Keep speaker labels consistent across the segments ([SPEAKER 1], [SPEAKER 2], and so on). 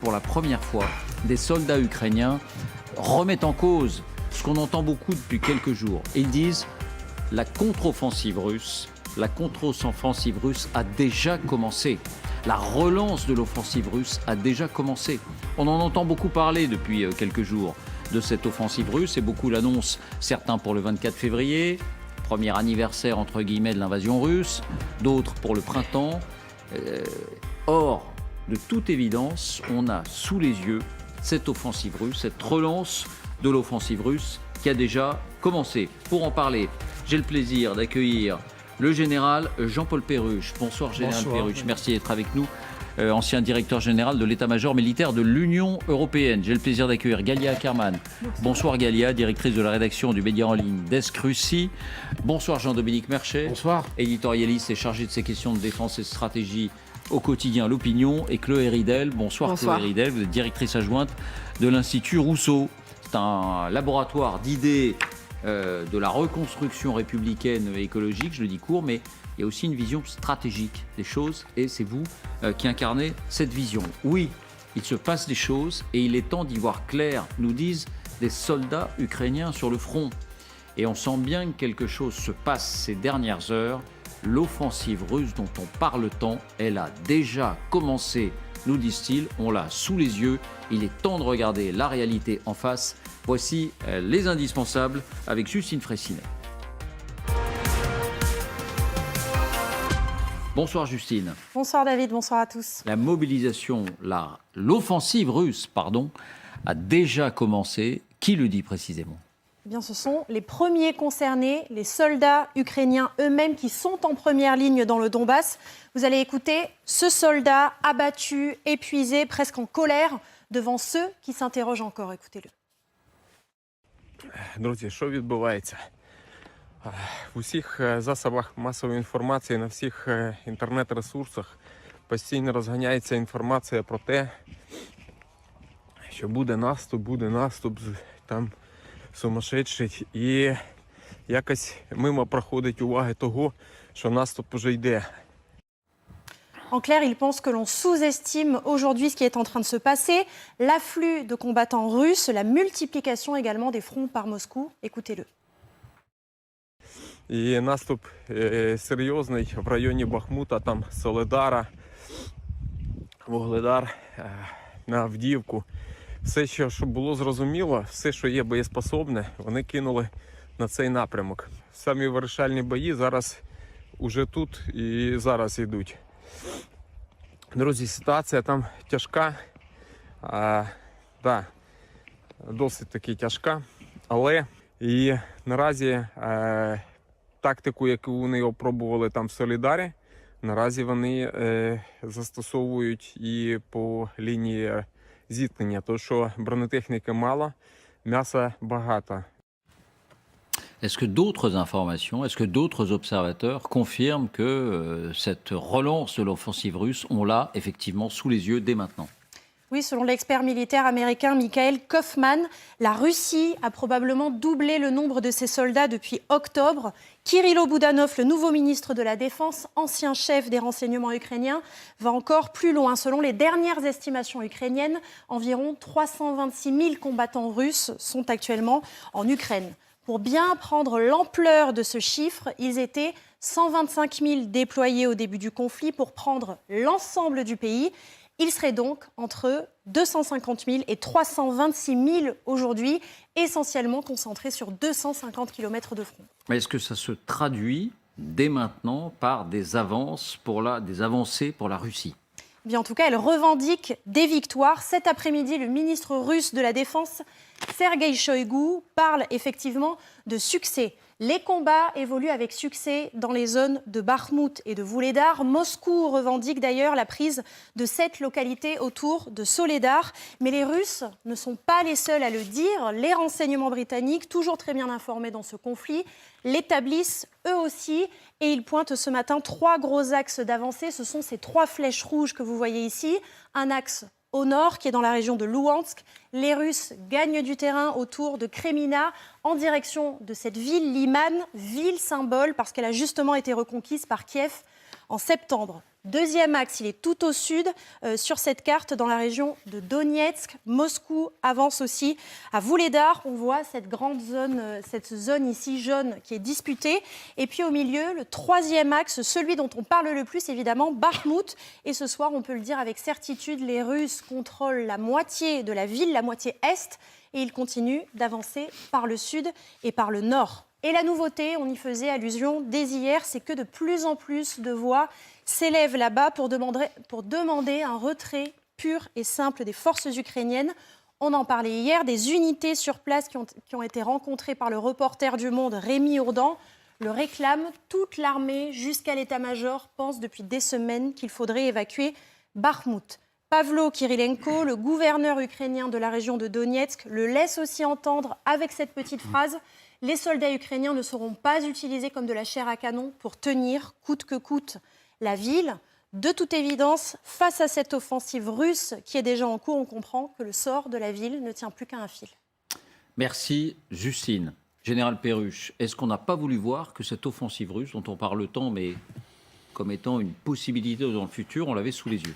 [SPEAKER 1] Pour la première fois, des soldats ukrainiens remettent en cause ce qu'on entend beaucoup depuis quelques jours. Ils disent la contre-offensive russe a déjà commencé. La relance de l'offensive russe a déjà commencé. On en entend beaucoup parler depuis quelques jours de cette offensive russe et beaucoup l'annoncent, certains pour le 24 février, premier anniversaire entre guillemets de l'invasion russe, d'autres pour le printemps. Or, de toute évidence, on a sous les yeux cette offensive russe, cette relance de l'offensive russe qui a déjà commencé. Pour en parler, j'ai le plaisir d'accueillir le général Jean-Paul Perruche. Bonsoir général Perruche, merci d'être avec nous. Ancien directeur général de l'état-major militaire de l'Union européenne. J'ai le plaisir d'accueillir Galia Ackerman. Bonsoir Galia, directrice de la rédaction du média en ligne Desk Russie. Bonsoir Jean-Dominique Merchet.
[SPEAKER 2] Bonsoir.
[SPEAKER 1] Éditorialiste et chargé de ces questions de défense et de stratégie au quotidien L'Opinion, et Chloé Ridel. Bonsoir. Chloé Ridel, vous êtes directrice adjointe de l'Institut Rousseau. C'est un laboratoire d'idées de la reconstruction républicaine et écologique, je le dis court, mais il y a aussi une vision stratégique des choses, et c'est vous qui incarnez cette vision. Oui, il se passe des choses et il est temps d'y voir clair, nous disent des soldats ukrainiens sur le front. Et on sent bien que quelque chose se passe ces dernières heures. L'offensive russe dont on parle tant, elle a déjà commencé, nous disent-ils, on l'a sous les yeux. Il est temps de regarder la réalité en face. Voici les indispensables avec Justine Fraissinet. Bonsoir Justine.
[SPEAKER 3] Bonsoir David, bonsoir à tous.
[SPEAKER 1] La mobilisation, l'offensive russe, a déjà commencé. Qui le dit précisément ?
[SPEAKER 3] Eh bien, ce sont les premiers concernés, les soldats ukrainiens eux-mêmes qui sont en première ligne dans le Donbass. Vous allez écouter ce soldat abattu, épuisé, presque en colère devant ceux qui s'interrogent encore. Écoutez-le.
[SPEAKER 2] Друзі, що відбувається? В усіх засобах масової інформації, на всіх інтернет-ресурсах постійно розганяється інформація про те, що буде наступ, там сумасшедший. І якось мимо проходить уваги того, що наступ уже йде.
[SPEAKER 3] En clair, il pense que l'on sous-estime aujourd'hui ce qui est en train de se passer, l'afflux de combattants russes, la multiplication également des fronts par Moscou. Écoutez-le.
[SPEAKER 2] І наступ серйозний в районі Бахмута, там Соледара, Вугледар, на Авдіївку. Все, що було зрозуміло, все, що є боєспособне, вони кинули на цей напрямок. Самі вирішальні бої зараз уже тут і зараз йдуть. Друзі, ситуація там тяжка, досить таки тяжка, але і наразі тактику, яку вони опробували там в Солідарі, наразі вони застосовують і по лінії зіткнення, тому що бронетехніки мало, м'яса багато.
[SPEAKER 1] Est-ce que d'autres informations, est-ce que d'autres observateurs confirment que cette relance de l'offensive russe, on l'a effectivement sous les yeux dès maintenant ?
[SPEAKER 3] Oui, selon l'expert militaire américain Michael Kaufman, la Russie a probablement doublé le nombre de ses soldats depuis octobre. Kirilo Boudanov, le nouveau ministre de la Défense, ancien chef des renseignements ukrainiens, va encore plus loin. Selon les dernières estimations ukrainiennes, environ 326 000 combattants russes sont actuellement en Ukraine. Pour bien prendre l'ampleur de ce chiffre, ils étaient 125 000 déployés au début du conflit. Pour prendre l'ensemble du pays, il serait donc entre 250 000 et 326 000 aujourd'hui, essentiellement concentrés sur 250 km de front.
[SPEAKER 1] Mais est-ce que ça se traduit dès maintenant par des avancées pour la Russie ?
[SPEAKER 3] Bien, en tout cas, elle revendique des victoires. Cet après-midi, le ministre russe de la Défense, Sergueï Shoïgu, parle effectivement de succès. Les combats évoluent avec succès dans les zones de Bakhmout et de Vuhledar. Moscou revendique d'ailleurs la prise de 7 localités autour de Soledar. Mais les Russes ne sont pas les seuls à le dire. Les renseignements britanniques, toujours très bien informés dans ce conflit, l'établissent eux aussi. Et ils pointent ce matin 3 gros axes d'avancée. Ce sont ces 3 flèches rouges que vous voyez ici. Un axe au nord, qui est dans la région de Louhansk. Les Russes gagnent du terrain autour de Kremina, en direction de cette ville Liman, ville symbole, parce qu'elle a justement été reconquise par Kiev en septembre. Deuxième axe, il est tout au sud, sur cette carte, dans la région de Donetsk. Moscou avance aussi à Vuhledar. On voit cette grande zone, cette zone ici jaune qui est disputée. Et puis au milieu, le troisième axe, celui dont on parle le plus, évidemment, Bakhmout. Et ce soir, on peut le dire avec certitude, les Russes contrôlent la moitié de la ville, la moitié est, et ils continuent d'avancer par le sud et par le nord. Et la nouveauté, on y faisait allusion dès hier, c'est que de plus en plus de voix s'élèvent là-bas pour demander un retrait pur et simple des forces ukrainiennes. On en parlait hier, des unités sur place qui ont été rencontrées par le reporter du Monde, Rémi Ourdan, le réclament. Toute l'armée, jusqu'à l'état-major, pense depuis des semaines qu'il faudrait évacuer Bakhmout. Pavlo Kyrylenko, le gouverneur ukrainien de la région de Donetsk, le laisse aussi entendre avec cette petite phrase. Les soldats ukrainiens ne seront pas utilisés comme de la chair à canon pour tenir, coûte que coûte, la ville. De toute évidence, face à cette offensive russe qui est déjà en cours, on comprend que le sort de la ville ne tient plus qu'à un fil.
[SPEAKER 1] Merci, Justine. Général Perruche, est-ce qu'on n'a pas voulu voir que cette offensive russe, dont on parle tant, mais comme étant une possibilité dans le futur, on l'avait sous les yeux?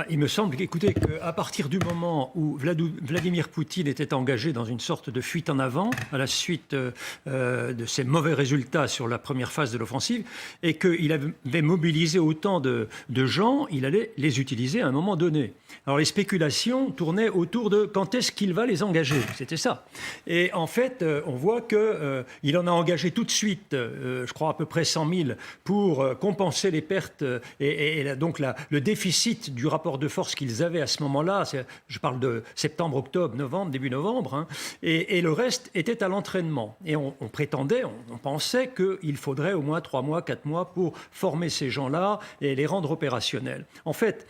[SPEAKER 4] Il me semble, écoutez, qu'à partir du moment où Vladimir Poutine était engagé dans une sorte de fuite en avant, à la suite de ses mauvais résultats sur la première phase de l'offensive, et qu'il avait mobilisé autant de gens, il allait les utiliser à un moment donné. Alors les spéculations tournaient autour de quand est-ce qu'il va les engager, c'était ça. Et en fait, on voit qu'il en a engagé tout de suite, je crois à peu près 100 000, pour compenser les pertes et donc le déficit du rapport de force qu'ils avaient à ce moment-là. Je parle de septembre, octobre, novembre, début novembre. Hein, et le reste était à l'entraînement. Et on prétendait, on pensait qu'il faudrait au moins 3 mois, 4 mois pour former ces gens-là et les rendre opérationnels. En fait,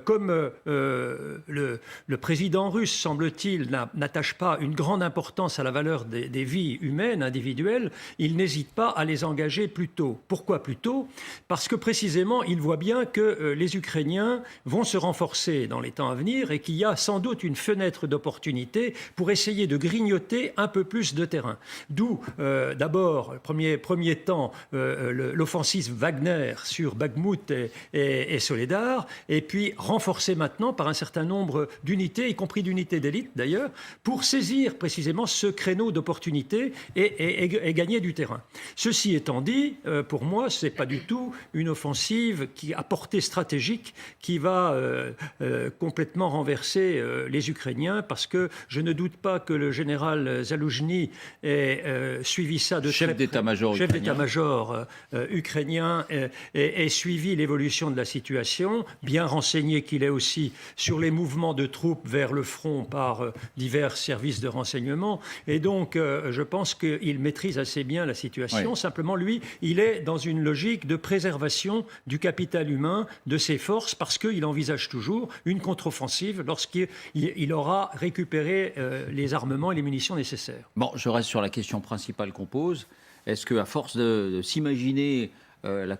[SPEAKER 4] comme le président russe, semble-t-il, n'attache pas une grande importance à la valeur des vies humaines, individuelles, il n'hésite pas à les engager plus tôt. Pourquoi plus tôt? Parce que précisément, il voit bien que les Ukrainiens vont se renforcer dans les temps à venir et qu'il y a sans doute une fenêtre d'opportunité pour essayer de grignoter un peu plus de terrain. D'où, d'abord, premier temps, l'offensive Wagner sur Bakhmout et Soledar, et puis renforcée maintenant par un certain nombre d'unités, y compris d'unités d'élite d'ailleurs, pour saisir précisément ce créneau d'opportunité et gagner du terrain. Ceci étant dit, pour moi, ce n'est pas du tout une offensive qui a portée stratégique qui va complètement renverser les Ukrainiens, parce que je ne doute pas que le général Zaloujny ait suivi ça de
[SPEAKER 1] chef d'état-major
[SPEAKER 4] ukrainien ait suivi l'évolution de la situation, bien renseigné qu'il est aussi sur les mouvements de troupes vers le front par divers services de renseignement. Et donc, je pense qu'il maîtrise assez bien la situation. Oui. Simplement, lui, il est dans une logique de préservation du capital humain, de ses forces, parce qu'il envisage toujours une contre-offensive lorsqu'il aura récupéré les armements et les munitions nécessaires.
[SPEAKER 1] Bon, je reste sur la question principale qu'on pose. Est-ce qu'à force de s'imaginer la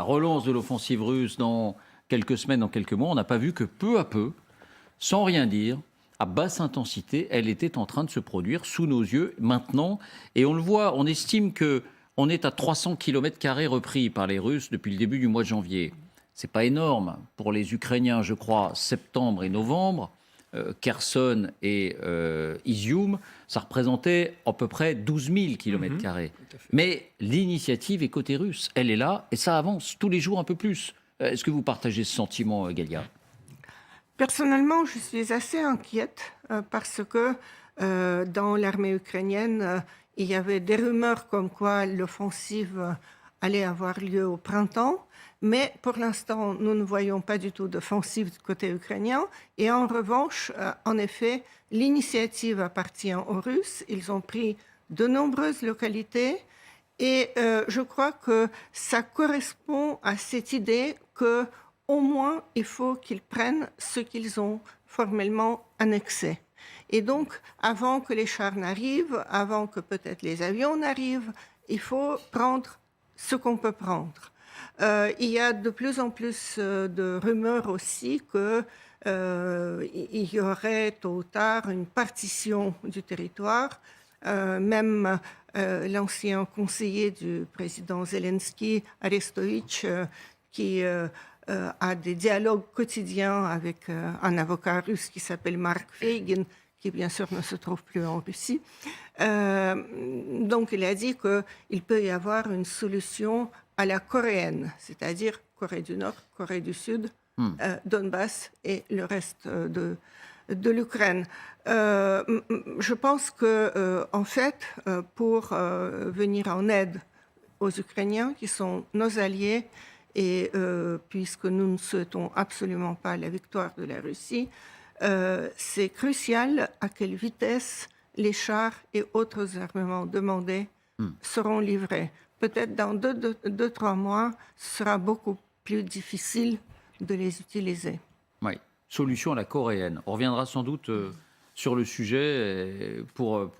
[SPEAKER 1] relance de l'offensive russe dans quelques semaines, dans quelques mois, on n'a pas vu que peu à peu, sans rien dire, à basse intensité, elle était en train de se produire sous nos yeux maintenant. Et on le voit, on estime qu'on est à 300 km² repris par les Russes depuis le début du mois de janvier. C'est pas énorme. Pour les Ukrainiens, je crois, septembre et novembre, Kherson et Izium, ça représentait à peu près 12 000 km². Mais l'initiative est côté russe. Elle est là et ça avance tous les jours un peu plus. Est-ce que vous partagez ce sentiment, Galia?
[SPEAKER 5] Personnellement, je suis assez inquiète parce que dans l'armée ukrainienne, il y avait des rumeurs comme quoi l'offensive allait avoir lieu au printemps. Mais pour l'instant, nous ne voyons pas du tout d'offensive du côté ukrainien. Et en revanche, en effet, l'initiative appartient aux Russes. Ils ont pris de nombreuses localités. Et je crois que ça correspond à cette idée qu'au moins, il faut qu'ils prennent ce qu'ils ont formellement annexé. Et donc, avant que les chars n'arrivent, avant que peut-être les avions n'arrivent, il faut prendre ce qu'on peut prendre. Il y a de plus en plus de rumeurs aussi qu'il y aurait tôt ou tard une partition du territoire. Même l'ancien conseiller du président Zelensky, Arestovitch, qui a des dialogues quotidiens avec un avocat russe qui s'appelle Mark Feygin, qui bien sûr ne se trouve plus en Russie. Donc il a dit qu'il peut y avoir une solution à la coréenne, c'est-à-dire Corée du Nord, Corée du Sud, Donbass et le reste de l'Ukraine. Je pense que, en fait, pour venir en aide aux Ukrainiens, qui sont nos alliés, et puisque nous ne souhaitons absolument pas la victoire de la Russie, c'est crucial à quelle vitesse les chars et autres armements demandés seront livrés. Peut-être dans 2-3 mois, ce sera beaucoup plus difficile de les utiliser.
[SPEAKER 1] Oui, solution à la coréenne. On reviendra sans doute sur le sujet pour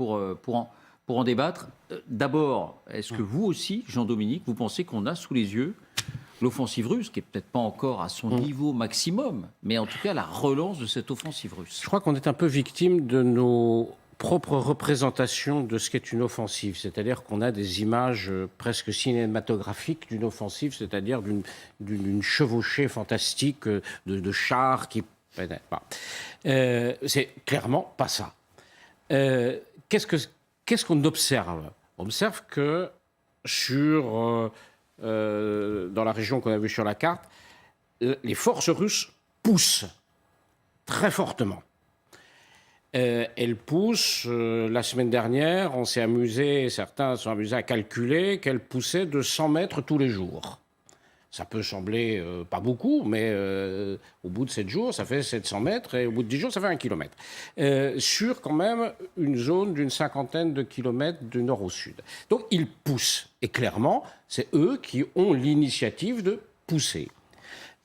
[SPEAKER 1] en débattre. D'abord, est-ce que vous aussi, Jean-Dominique, vous pensez qu'on a sous les yeux l'offensive russe, qui n'est peut-être pas encore à son niveau maximum, mais en tout cas la relance de cette offensive russe?
[SPEAKER 6] Je crois qu'on est un peu victime de nos propres représentations de ce qu'est une offensive. C'est-à-dire qu'on a des images presque cinématographiques d'une offensive, c'est-à-dire d'une chevauchée fantastique de chars qui... c'est clairement pas ça. Qu'est-ce qu'on observe? On observe que dans la région qu'on a vue sur la carte, les forces russes poussent très fortement. Elles poussent, la semaine dernière, certains sont amusés à calculer qu'elles poussaient de 100 mètres tous les jours. Ça peut sembler pas beaucoup, mais au bout de 7 jours, ça fait 700 mètres, et au bout de 10 jours, ça fait 1 kilomètre. Sur quand même une zone d'une 50aine de kilomètres du nord au sud. Donc ils poussent, et clairement, c'est eux qui ont l'initiative de pousser.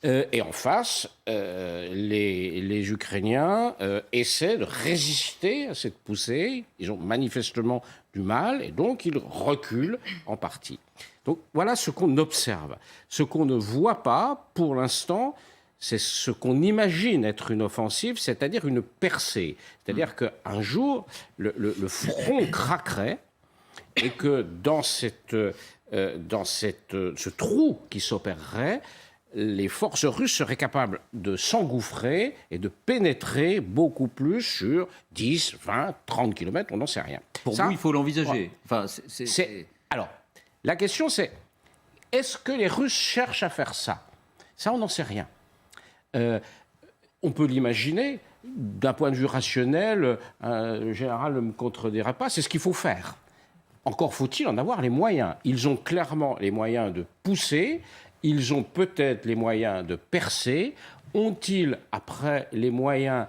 [SPEAKER 6] Et en face, les Ukrainiens essaient de résister à cette poussée. Ils ont manifestement du mal, et donc ils reculent en partie. Donc voilà ce qu'on observe. Ce qu'on ne voit pas, pour l'instant, c'est ce qu'on imagine être une offensive, c'est-à-dire une percée. C'est-à-dire qu'un jour, le front craquerait, et que dans ce trou qui s'opérerait, les forces russes seraient capables de s'engouffrer et de pénétrer beaucoup plus sur 10, 20, 30 kilomètres, on n'en sait rien.
[SPEAKER 1] Pour vous, il faut l'envisager. Enfin,
[SPEAKER 6] Alors, la question c'est, est-ce que les Russes cherchent à faire ça? Ça, on n'en sait rien. On peut l'imaginer, d'un point de vue rationnel, le général ne me contredira pas, c'est ce qu'il faut faire. Encore faut-il en avoir les moyens. Ils ont clairement les moyens de pousser, ils ont peut-être les moyens de percer. Ont-ils, après, les moyens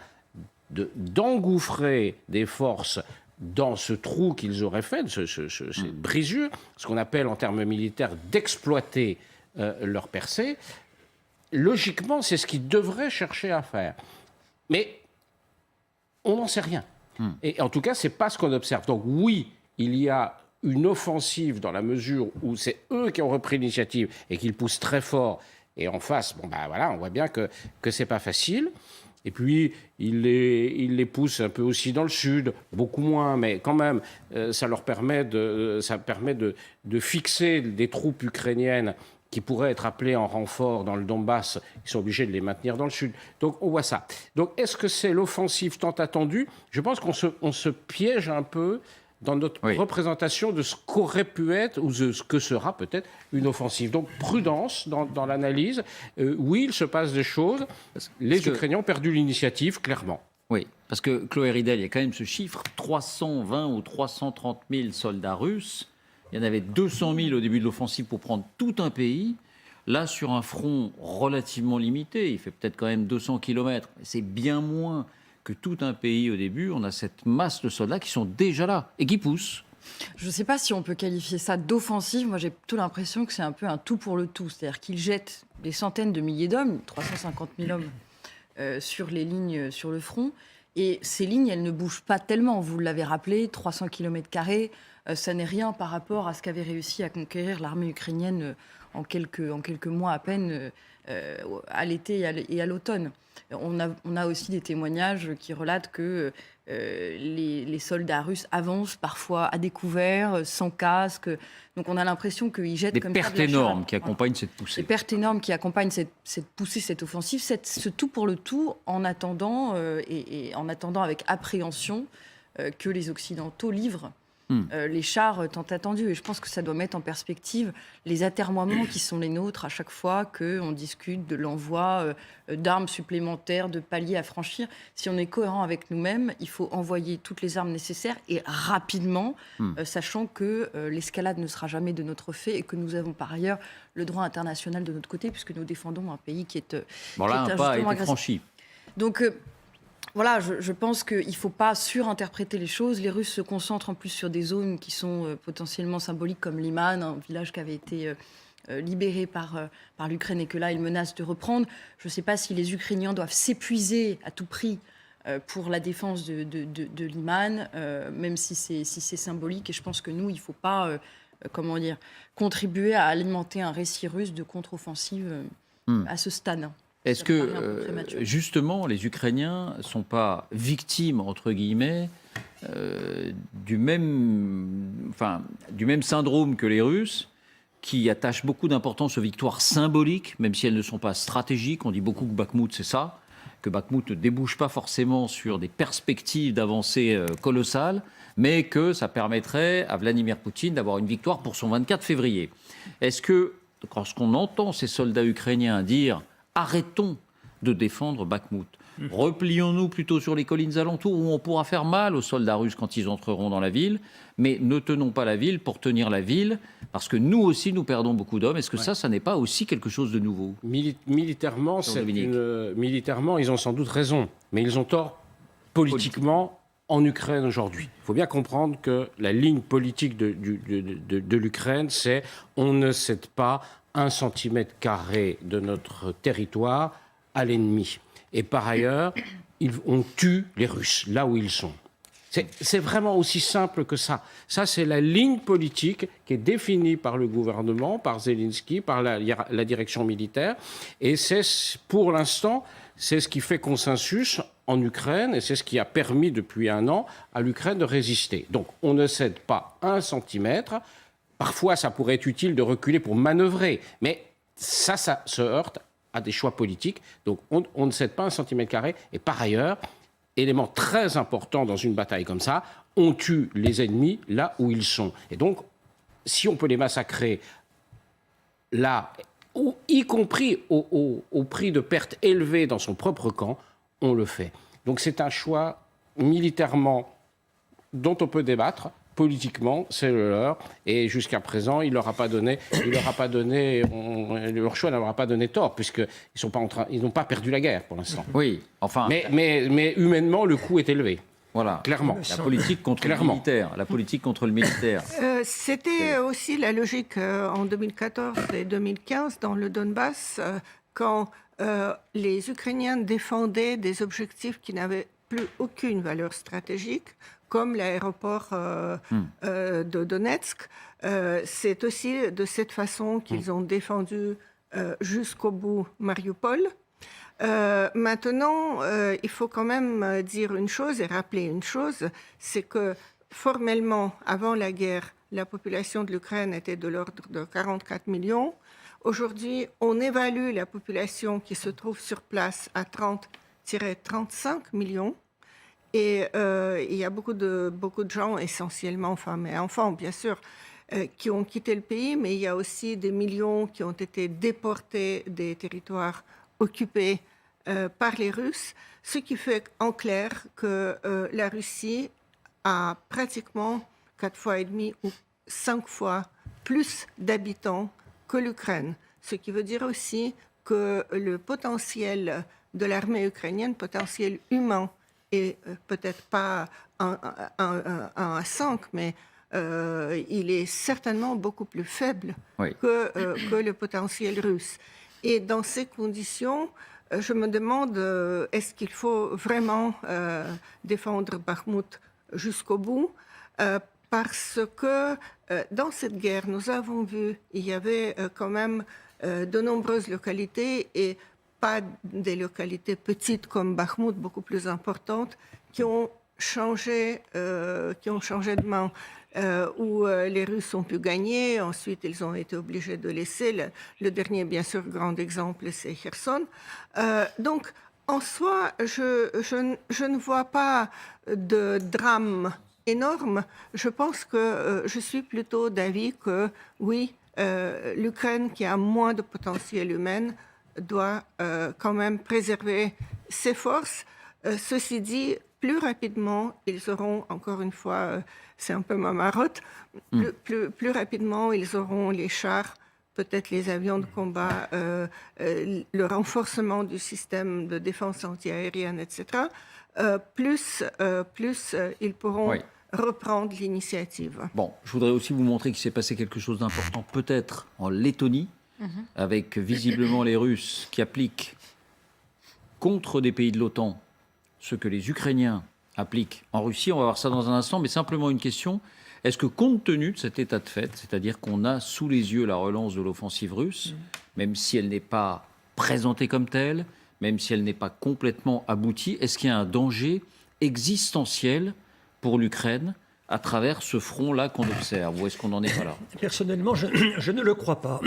[SPEAKER 6] d'engouffrer des forces dans ce trou qu'ils auraient fait, cette brisure, ce qu'on appelle en termes militaires d'exploiter leur percée? Logiquement, c'est ce qu'ils devraient chercher à faire. Mais on n'en sait rien. Et en tout cas, ce n'est pas ce qu'on observe. Donc oui, il y a une offensive dans la mesure où c'est eux qui ont repris l'initiative et qu'ils poussent très fort. Et en face, on voit bien que c'est pas facile. Et puis, ils les poussent un peu aussi dans le sud, beaucoup moins, mais quand même, ça permet de fixer des troupes ukrainiennes qui pourraient être appelées en renfort dans le Donbass. Ils sont obligés de les maintenir dans le sud. Donc, on voit ça. Donc, est-ce que c'est l'offensive tant attendue? Je pense qu'on se piège un peu dans notre représentation de ce qu'aurait pu être ou de ce que sera peut-être une offensive. Donc prudence dans l'analyse. Oui, il se passe des choses. Les Ukrainiens ont perdu l'initiative, clairement.
[SPEAKER 1] Oui, parce que Chloé Ridel, il y a quand même ce chiffre, 320 ou 330 000 soldats russes. Il y en avait 200 000 au début de l'offensive pour prendre tout un pays. Là, sur un front relativement limité, il fait peut-être quand même 200 kilomètres. C'est bien moins que tout un pays au début. On a cette masse de soldats qui sont déjà là et qui poussent.
[SPEAKER 7] Je ne sais pas si on peut qualifier ça d'offensive. Moi, j'ai plutôt l'impression que c'est un peu un tout pour le tout. C'est-à-dire qu'ils jettent des centaines de milliers d'hommes, 350 000 hommes, sur les lignes, sur le front. Et ces lignes, elles ne bougent pas tellement. Vous l'avez rappelé, 300 km², ça n'est rien par rapport à ce qu'avait réussi à conquérir l'armée ukrainienne en quelques mois à peine à l'été et à l'automne. On a aussi des témoignages qui relatent que les soldats russes avancent parfois à découvert, sans casque. Donc on a l'impression qu'ils jettent
[SPEAKER 1] Des
[SPEAKER 7] comme
[SPEAKER 1] pertes
[SPEAKER 7] ça de la
[SPEAKER 1] énormes
[SPEAKER 7] charade.
[SPEAKER 1] qui accompagnent cette poussée.
[SPEAKER 7] Des pertes énormes qui accompagnent cette poussée, cette offensive, ce tout pour le tout, en attendant, et en attendant avec appréhension que les Occidentaux livrent les chars tant attendus. Et je pense que ça doit mettre en perspective les atermoiements qui sont les nôtres à chaque fois qu'on discute de l'envoi d'armes supplémentaires, de paliers à franchir. Si on est cohérent avec nous-mêmes, il faut envoyer toutes les armes nécessaires et rapidement, sachant que l'escalade ne sera jamais de notre fait et que nous avons par ailleurs le droit international de notre côté, puisque nous défendons un pays qui est
[SPEAKER 1] Bon, là,
[SPEAKER 7] qui est
[SPEAKER 1] un pas a
[SPEAKER 7] injustement
[SPEAKER 1] été
[SPEAKER 7] agressé.
[SPEAKER 1] franchi.
[SPEAKER 7] Donc voilà, je pense qu'il ne faut pas surinterpréter les choses. Les Russes se concentrent en plus sur des zones qui sont potentiellement symboliques, comme Liman, un village qui avait été libéré par l'Ukraine et que là, ils menacent de reprendre. Je ne sais pas si les Ukrainiens doivent s'épuiser à tout prix pour la défense de Liman, même si c'est symbolique. Et je pense que nous, il ne faut pas contribuer à alimenter un récit russe de contre-offensive à ce stade.
[SPEAKER 1] Est-ce
[SPEAKER 7] Ça me paraît un peu
[SPEAKER 1] que,
[SPEAKER 7] prématuré.
[SPEAKER 1] justement, les Ukrainiens ne sont pas victimes, entre guillemets, du même syndrome que les Russes, qui attachent beaucoup d'importance aux victoires symboliques, même si elles ne sont pas stratégiques? On dit beaucoup que Bakhmout, c'est ça, que Bakhmout ne débouche pas forcément sur des perspectives d'avancée colossales, mais que ça permettrait à Vladimir Poutine d'avoir une victoire pour son 24 février. Est-ce que, lorsqu'on entend ces soldats ukrainiens dire « arrêtons de défendre Bakhmout », replions-nous plutôt sur les collines alentours où on pourra faire mal aux soldats russes quand ils entreront dans la ville, mais ne tenons pas la ville pour tenir la ville, parce que nous aussi, nous perdons beaucoup d'hommes. Est-ce que ça n'est pas aussi quelque chose de nouveau?
[SPEAKER 6] Militairement,
[SPEAKER 1] Jean-Dominique.
[SPEAKER 6] militairement, ils ont sans doute raison, mais ils ont tort politiquement en Ukraine aujourd'hui. Il faut bien comprendre que la ligne politique de l'Ukraine, c'est on ne cède pas 1 centimètre carré de notre territoire à l'ennemi. Et par ailleurs, on tue les Russes là où ils sont. C'est vraiment aussi simple que ça. Ça, c'est la ligne politique qui est définie par le gouvernement, par Zelensky, par la direction militaire. Et c'est, pour l'instant, c'est ce qui fait consensus en Ukraine et c'est ce qui a permis depuis 1 an à l'Ukraine de résister. Donc, on ne cède pas 1 centimètre. Parfois, ça pourrait être utile de reculer pour manœuvrer. Mais ça se heurte à des choix politiques. Donc, on ne cède pas 1 centimètre carré. Et par ailleurs, élément très important dans une bataille comme ça, on tue les ennemis là où ils sont. Et donc, si on peut les massacrer là, y compris au prix de pertes élevées dans son propre camp, on le fait. Donc c'est un choix militairement dont on peut débattre. Politiquement, c'est le leur. Et jusqu'à présent, leur choix n'aura pas donné tort, puisqu'ils n'ont pas perdu la guerre pour l'instant.
[SPEAKER 1] Oui, enfin...
[SPEAKER 6] Mais humainement, le coût est élevé.
[SPEAKER 1] Voilà,
[SPEAKER 6] clairement.
[SPEAKER 1] La politique contre le militaire. La politique contre le militaire.
[SPEAKER 5] C'était aussi la logique en 2014 et 2015 dans le Donbass, quand les Ukrainiens défendaient des objectifs qui n'avaient plus aucune valeur stratégique, comme l'aéroport de Donetsk. C'est aussi de cette façon qu'ils ont défendu jusqu'au bout Mariupol. Maintenant, il faut quand même dire une chose et rappeler une chose, c'est que formellement, avant la guerre, la population de l'Ukraine était de l'ordre de 44 millions. Aujourd'hui, on évalue la population qui se trouve sur place à 30-35 millions. Et il y a beaucoup de gens, essentiellement femmes et enfants, bien sûr, qui ont quitté le pays, mais il y a aussi des millions qui ont été déportés des territoires occupés par les Russes, ce qui fait en clair que la Russie a pratiquement 4 fois et demi ou 5 fois plus d'habitants que l'Ukraine. Ce qui veut dire aussi que le potentiel de l'armée ukrainienne, potentiel humain, et peut-être pas 1 à 5, mais il est certainement beaucoup plus faible que le potentiel russe. Et dans ces conditions, je me demande, est-ce qu'il faut vraiment défendre Bakhmout jusqu'au bout? parce que dans cette guerre, nous avons vu, il y avait quand même de nombreuses localités et pas des localités petites comme Bakhmout, beaucoup plus importantes, qui ont changé de main, où les Russes ont pu gagner. Ensuite, ils ont été obligés de laisser. Le dernier, bien sûr, grand exemple, c'est Kherson. Donc, en soi, je ne vois pas de drame énorme. Je pense que je suis plutôt d'avis que, oui, l'Ukraine, qui a moins de potentiel humain, doit quand même préserver ses forces. Ceci dit, plus rapidement, ils auront, encore une fois, c'est un peu ma marotte, plus rapidement, ils auront les chars, peut-être les avions de combat, le renforcement du système de défense antiaérienne, etc., plus ils pourront reprendre l'initiative.
[SPEAKER 1] Bon, je voudrais aussi vous montrer qu'il s'est passé quelque chose d'important, peut-être en Lettonie, avec visiblement les Russes qui appliquent contre des pays de l'OTAN ce que les Ukrainiens appliquent en Russie. On va voir ça dans un instant, mais simplement une question. Est-ce que compte tenu de cet état de fait, c'est-à-dire qu'on a sous les yeux la relance de l'offensive russe, même si elle n'est pas présentée comme telle, même si elle n'est pas complètement aboutie, est-ce qu'il y a un danger existentiel pour l'Ukraine à travers ce front-là qu'on observe? Ou est-ce qu'on n'en est pas là?
[SPEAKER 4] Personnellement, je ne le crois pas.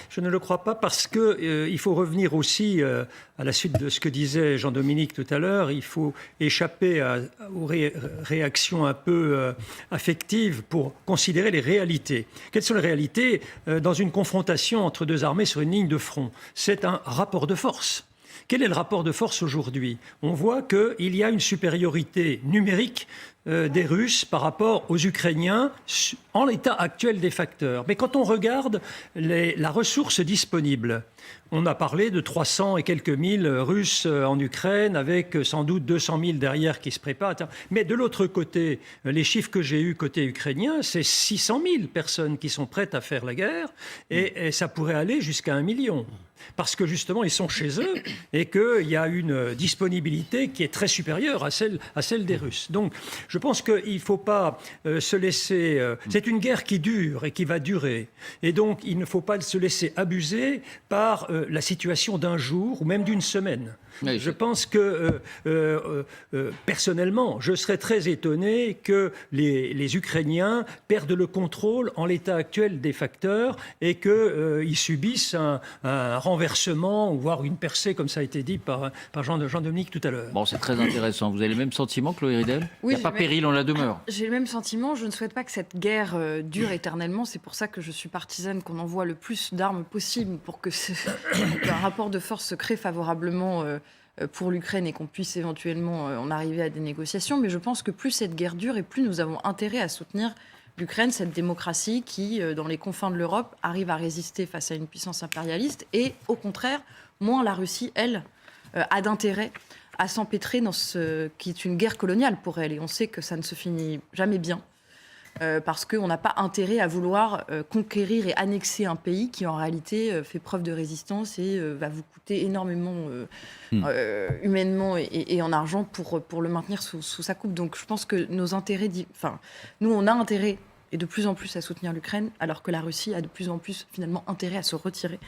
[SPEAKER 4] Je ne le crois pas parce qu'il faut revenir aussi, à la suite de ce que disait Jean-Dominique tout à l'heure, il faut échapper aux réactions un peu affectives pour considérer les réalités. Quelles sont les réalités dans une confrontation entre deux armées sur une ligne de front? C'est un rapport de force. Quel est le rapport de force aujourd'hui? On voit qu'il y a une supériorité numérique des Russes par rapport aux Ukrainiens en l'état actuel des facteurs. Mais quand on regarde la ressource disponible, on a parlé de 300 et quelques mille Russes en Ukraine, avec sans doute 200 000 derrière qui se préparent. Mais de l'autre côté, les chiffres que j'ai eus côté ukrainien, c'est 600 000 personnes qui sont prêtes à faire la guerre, et ça pourrait aller jusqu'à 1 million. Parce que justement, ils sont chez eux et qu'il y a une disponibilité qui est très supérieure à celle des Russes. Donc, je pense qu'il ne faut pas se laisser... c'est une guerre qui dure et qui va durer. Et donc, il ne faut pas se laisser abuser par la situation d'un jour ou même d'une semaine.
[SPEAKER 1] Oui,
[SPEAKER 4] je pense que, personnellement, je serais très étonné que les Ukrainiens perdent le contrôle en l'état actuel des facteurs et qu'ils subissent un renversement, voire une percée, comme ça a été dit par Jean-Dominique tout à l'heure.
[SPEAKER 1] Bon, c'est très intéressant. Vous avez le même sentiment, Chloé Ridel?
[SPEAKER 7] Oui,
[SPEAKER 1] il n'y a pas péril en la demeure.
[SPEAKER 7] J'ai le même sentiment. Je ne souhaite pas que cette guerre dure éternellement. C'est pour ça que je suis partisane qu'on envoie le plus d'armes possible pour qu'un rapport de force se crée favorablement pour l'Ukraine et qu'on puisse éventuellement en arriver à des négociations. Mais je pense que plus cette guerre dure et plus nous avons intérêt à soutenir l'Ukraine, cette démocratie qui, dans les confins de l'Europe, arrive à résister face à une puissance impérialiste. Et au contraire, moins la Russie, elle, a d'intérêt à s'empêtrer dans ce qui est une guerre coloniale pour elle. Et on sait que ça ne se finit jamais bien. Parce qu'on n'a pas intérêt à vouloir conquérir et annexer un pays qui, en réalité, fait preuve de résistance et va vous coûter énormément humainement et en argent pour le maintenir sous sa coupe. Donc je pense que nos intérêts... nous, on a intérêt et de plus en plus à soutenir l'Ukraine, alors que la Russie a de plus en plus, finalement, intérêt à se retirer